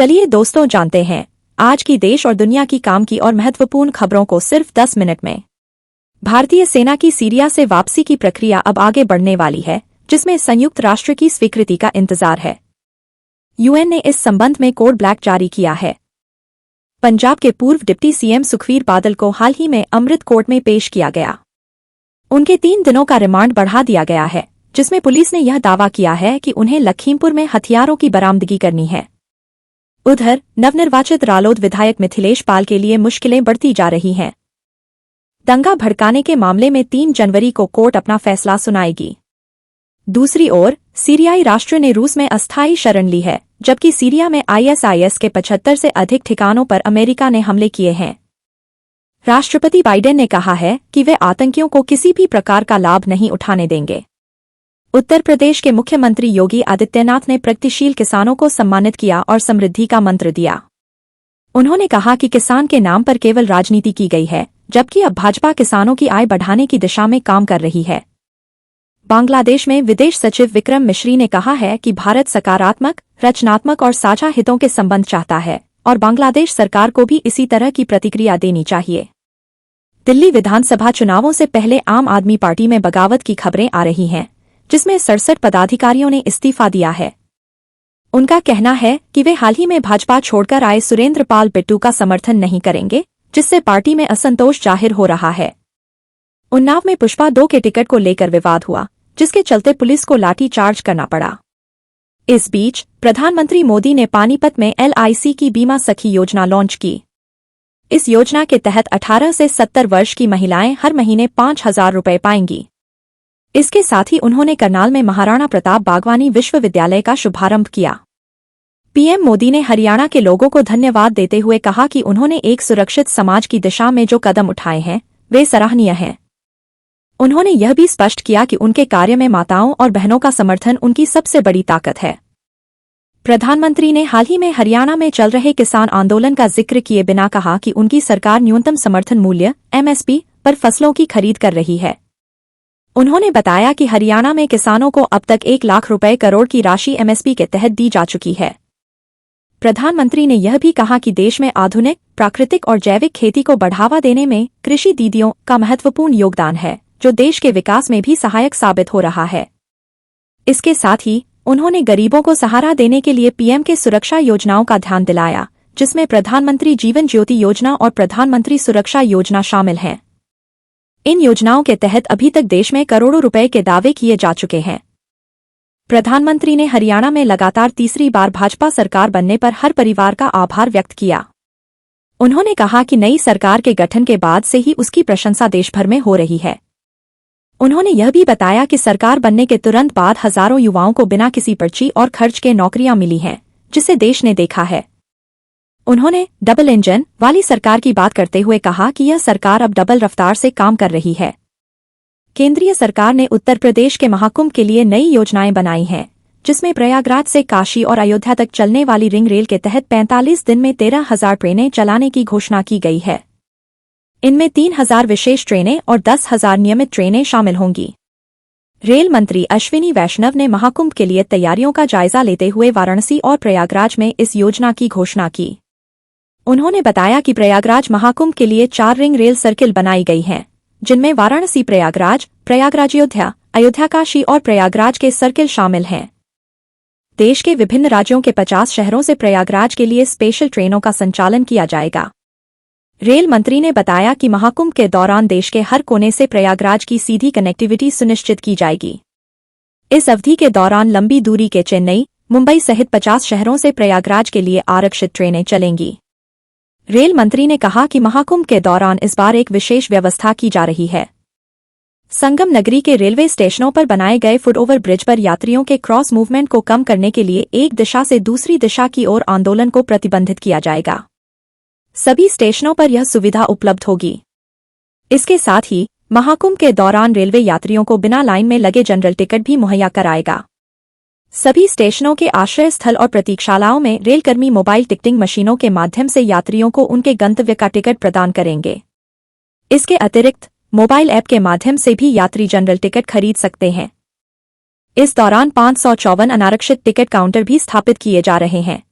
चलिए दोस्तों जानते हैं आज की देश और दुनिया की काम की और महत्वपूर्ण खबरों को सिर्फ 10 मिनट में। भारतीय सेना की सीरिया से वापसी की प्रक्रिया अब आगे बढ़ने वाली है, जिसमें संयुक्त राष्ट्र की स्वीकृति का इंतजार है। यूएन ने इस संबंध में कोड ब्लैक जारी किया है। पंजाब के पूर्व डिप्टी सीएम सुखबीर बादल को हाल ही में अमृत कोर्ट में पेश किया गया। उनके 3 दिनों का रिमांड बढ़ा दिया गया है, जिसमें पुलिस ने यह दावा किया है कि उन्हें लखीमपुर में हथियारों की बरामदगी करनी है। उधर नवनिर्वाचित रालोद विधायक मिथिलेश पाल के लिए मुश्किलें बढ़ती जा रही हैं। दंगा भड़काने के मामले में 3 जनवरी को कोर्ट अपना फैसला सुनाएगी। दूसरी ओर सीरियाई राष्ट्र ने रूस में अस्थायी शरण ली है, जबकि सीरिया में आईएसआईएस के 75 से अधिक ठिकानों पर अमेरिका ने हमले किए हैं। राष्ट्रपति बाइडेन ने कहा है कि वे आतंकियों को किसी भी प्रकार का लाभ नहीं उठाने देंगे। उत्तर प्रदेश के मुख्यमंत्री योगी आदित्यनाथ ने प्रगतिशील किसानों को सम्मानित किया और समृद्धि का मंत्र दिया। उन्होंने कहा कि किसान के नाम पर केवल राजनीति की गई है, जबकि अब भाजपा किसानों की आय बढ़ाने की दिशा में काम कर रही है। बांग्लादेश में विदेश सचिव विक्रम मिश्री ने कहा है कि भारत सकारात्मक, रचनात्मक और साझा हितों के संबंध चाहता है और बांग्लादेश सरकार को भी इसी तरह की प्रतिक्रिया देनी चाहिए। दिल्ली विधानसभा चुनावों से पहले आम आदमी पार्टी में बगावत की खबरें आ रही हैं, जिसमें 67 पदाधिकारियों ने इस्तीफा दिया है। उनका कहना है कि वे हाल ही में भाजपा छोड़कर आए सुरेंद्र पाल बिट्टू का समर्थन नहीं करेंगे, जिससे पार्टी में असंतोष जाहिर हो रहा है। उन्नाव में पुष्पा 2 के टिकट को लेकर विवाद हुआ, जिसके चलते पुलिस को लाठी चार्ज करना पड़ा। इस बीच प्रधानमंत्री मोदी ने पानीपत में LIC की बीमा सखी योजना लॉन्च की। इस योजना के तहत 18 से 70 वर्ष की महिलाएं हर महीने 5,000 रुपये पाएंगी। इसके साथ ही उन्होंने करनाल में महाराणा प्रताप बागवानी विश्वविद्यालय का शुभारंभ किया। पीएम मोदी ने हरियाणा के लोगों को धन्यवाद देते हुए कहा कि उन्होंने एक सुरक्षित समाज की दिशा में जो कदम उठाए हैं, वे सराहनीय हैं। उन्होंने यह भी स्पष्ट किया कि उनके कार्य में माताओं और बहनों का समर्थन उनकी सबसे बड़ी ताकत है। प्रधानमंत्री ने हाल ही में हरियाणा में चल रहे किसान आंदोलन का जिक्र किए बिना कहा कि उनकी सरकार न्यूनतम समर्थन मूल्य MSP पर फसलों की खरीद कर रही है। उन्होंने बताया कि हरियाणा में किसानों को अब तक 1 लाख रुपए करोड़ की राशि MSP के तहत दी जा चुकी है। प्रधानमंत्री ने यह भी कहा कि देश में आधुनिक, प्राकृतिक और जैविक खेती को बढ़ावा देने में कृषि दीदियों का महत्वपूर्ण योगदान है, जो देश के विकास में भी सहायक साबित हो रहा है। इसके साथ ही उन्होंने गरीबों को सहारा देने के लिए पीएम के सुरक्षा योजनाओं का ध्यान दिलाया, जिसमें प्रधानमंत्री जीवन ज्योति योजना और प्रधानमंत्री सुरक्षा योजना शामिल हैं। इन योजनाओं के तहत अभी तक देश में करोड़ों रुपए के दावे किए जा चुके हैं। प्रधानमंत्री ने हरियाणा में लगातार तीसरी बार भाजपा सरकार बनने पर हर परिवार का आभार व्यक्त किया। उन्होंने कहा कि नई सरकार के गठन के बाद से ही उसकी प्रशंसा देश भर में हो रही है। उन्होंने यह भी बताया कि सरकार बनने के तुरंत बाद हजारों युवाओं को बिना किसी पर्ची और खर्च के नौकरियां मिली हैं, जिसे देश ने देखा है। उन्होंने डबल इंजन वाली सरकार की बात करते हुए कहा कि यह सरकार अब डबल रफ्तार से काम कर रही है। केंद्रीय सरकार ने उत्तर प्रदेश के महाकुंभ के लिए नई योजनाएं बनाई हैं, जिसमें प्रयागराज से काशी और अयोध्या तक चलने वाली रिंग रेल के तहत 45 दिन में 13,000 ट्रेनें चलाने की घोषणा की गई है। इनमें 3,000 विशेष ट्रेनें और 10,000 नियमित ट्रेनें शामिल होंगी। रेल मंत्री अश्विनी वैष्णव ने महाकुंभ के लिए तैयारियों का जायजा लेते हुए वाराणसी और प्रयागराज में इस योजना की घोषणा की। उन्होंने बताया कि प्रयागराज महाकुंभ के लिए 4 रिंग रेल सर्किल बनाई गई हैं, जिनमें वाराणसी प्रयागराज, प्रयागराज अयोध्या, अयोध्या काशी और प्रयागराज के सर्किल शामिल हैं। देश के विभिन्न राज्यों के 50 शहरों से प्रयागराज के लिए स्पेशल ट्रेनों का संचालन किया जाएगा। रेल मंत्री ने बताया कि महाकुंभ के दौरान देश के हर कोने से प्रयागराज की सीधी कनेक्टिविटी सुनिश्चित की जाएगी। इस अवधि के दौरान लंबी दूरी के चेन्नई, मुंबई सहित 50 शहरों से प्रयागराज के लिए आरक्षित ट्रेनें चलेंगी। रेल मंत्री ने कहा कि महाकुंभ के दौरान इस बार एक विशेष व्यवस्था की जा रही है। संगम नगरी के रेलवे स्टेशनों पर बनाए गए फुटओवर ब्रिज पर यात्रियों के क्रॉस मूवमेंट को कम करने के लिए एक दिशा से दूसरी दिशा की ओर आंदोलन को प्रतिबंधित किया जाएगा। सभी स्टेशनों पर यह सुविधा उपलब्ध होगी। इसके साथ ही महाकुंभ के दौरान रेलवे यात्रियों को बिना लाइन में लगे जनरल टिकट भी मुहैया कराएगा। सभी स्टेशनों के आश्रय स्थल और प्रतीक्षालाओं में रेलकर्मी मोबाइल टिकटिंग मशीनों के माध्यम से यात्रियों को उनके गंतव्य का टिकट प्रदान करेंगे। इसके अतिरिक्त मोबाइल ऐप के माध्यम से भी यात्री जनरल टिकट खरीद सकते हैं। इस दौरान 554 अनारक्षित टिकट काउंटर भी स्थापित किए जा रहे हैं।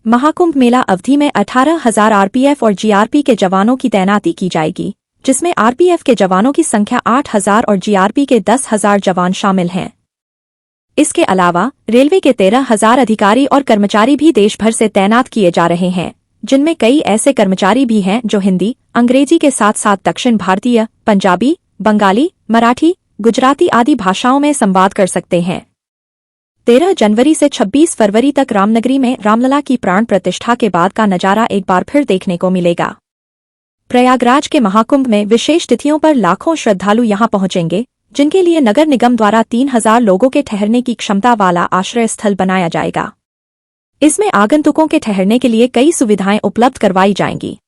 महाकुंभ मेला अवधि में 18,000 आरपीएफ और जीआरपी के जवानों की तैनाती की जाएगी, जिसमें आरपीएफ के जवानों की संख्या 8,000 और जीआरपी के 10,000 जवान शामिल हैं। इसके अलावा रेलवे के 13,000 अधिकारी और कर्मचारी भी देश भर से तैनात किए जा रहे हैं, जिनमें कई ऐसे कर्मचारी भी हैं जो हिंदी, अंग्रेजी के साथ साथ दक्षिण भारतीय, पंजाबी, बंगाली, मराठी, गुजराती आदि भाषाओं में संवाद कर सकते हैं। 13 जनवरी से 26 फरवरी तक रामनगरी में रामलला की प्राण प्रतिष्ठा के बाद का नजारा एक बार फिर देखने को मिलेगा। प्रयागराज के महाकुंभ में विशेष तिथियों पर लाखों श्रद्धालु यहां पहुंचेंगे, जिनके लिए नगर निगम द्वारा 3,000 लोगों के ठहरने की क्षमता वाला आश्रय स्थल बनाया जाएगा। इसमें आगंतुकों के ठहरने के लिए कई सुविधाएं उपलब्ध करवाई जाएंगी।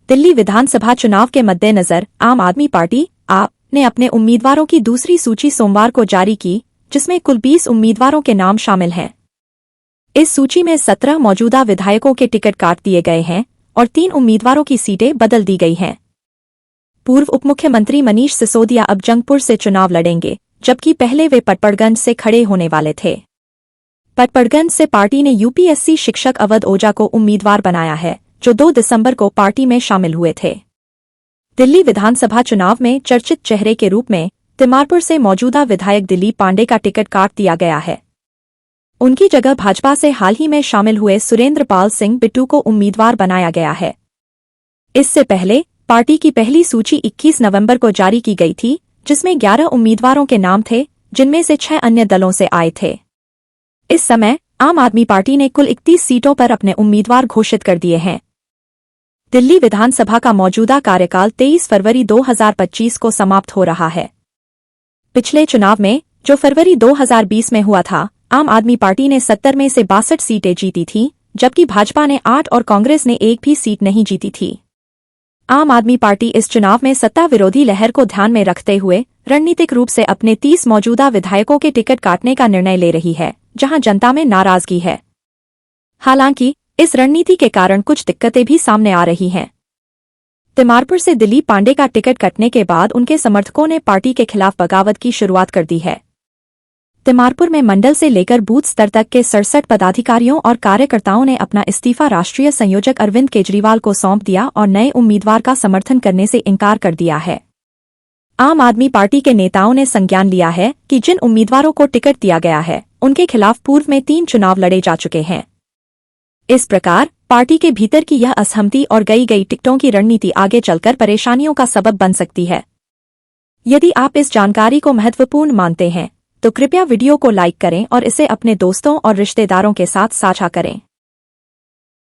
दिल्ली विधानसभा चुनाव के मद्देनजर आम आदमी पार्टी (आप) ने अपने उम्मीदवारों की दूसरी सूची सोमवार को जारी की, जिसमें कुल 20 उम्मीदवारों के नाम शामिल हैं। इस सूची में 17 मौजूदा विधायकों के टिकट काट दिए गए हैं और 3 उम्मीदवारों की सीटें बदल दी गई हैं। पूर्व उपमुख्यमंत्री मनीष सिसोदिया अब जंगपुर से चुनाव लड़ेंगे, जबकि पहले वे पटपड़गंज से खड़े होने वाले थे। पटपड़गंज से पार्टी ने यूपीएससी शिक्षक अवध ओझा को उम्मीदवार बनाया है, जो 2 दिसंबर को पार्टी में शामिल हुए थे। दिल्ली विधानसभा चुनाव में चर्चित चेहरे के रूप में तिमारपुर से मौजूदा विधायक दिलीप पांडे का टिकट काट दिया गया है। उनकी जगह भाजपा से हाल ही में शामिल हुए सुरेंद्र पाल सिंह बिट्टू को उम्मीदवार बनाया गया है। इससे पहले पार्टी की पहली सूची 21 नवंबर को जारी की गई थी, जिसमें 11 उम्मीदवारों के नाम थे, जिनमें से 6 अन्य दलों से आए थे। इस समय आम आदमी पार्टी ने कुल 31 सीटों पर अपने उम्मीदवार घोषित कर दिए हैं। दिल्ली विधानसभा का मौजूदा कार्यकाल 23 फरवरी 2025 को समाप्त हो रहा है। पिछले चुनाव में, जो फरवरी 2020 में हुआ था, आम आदमी पार्टी ने 70 में से 62 सीटें जीती थीं, जबकि भाजपा ने 8 और कांग्रेस ने एक भी सीट नहीं जीती थी। आम आदमी पार्टी इस चुनाव में सत्ता विरोधी लहर को ध्यान में रखते हुए रणनीतिक रूप से अपने 30 मौजूदा विधायकों के टिकट काटने का निर्णय ले रही है, जहां जनता में नाराजगी है। हालांकि इस रणनीति के कारण कुछ दिक्कतें भी सामने आ रही हैं। तिमारपुर से दिलीप पांडे का टिकट कटने के बाद उनके समर्थकों ने पार्टी के खिलाफ बगावत की शुरुआत कर दी है। तिमारपुर में मंडल से लेकर बूथ स्तर तक के 67 पदाधिकारियों और कार्यकर्ताओं ने अपना इस्तीफा राष्ट्रीय संयोजक अरविंद केजरीवाल को सौंप दिया और नए उम्मीदवार का समर्थन करने से इनकार कर दिया है। आम आदमी पार्टी के नेताओं ने संज्ञान लिया है कि जिन उम्मीदवारों को टिकट दिया गया है, उनके खिलाफ पूर्व में 3 चुनाव लड़े जा चुके हैं। इस प्रकार पार्टी के भीतर की यह असहमति और गई टिकटों की रणनीति आगे चलकर परेशानियों का सबब बन सकती है। यदि आप इस जानकारी को महत्वपूर्ण मानते हैं, तो कृपया वीडियो को लाइक करें और इसे अपने दोस्तों और रिश्तेदारों के साथ साझा करें।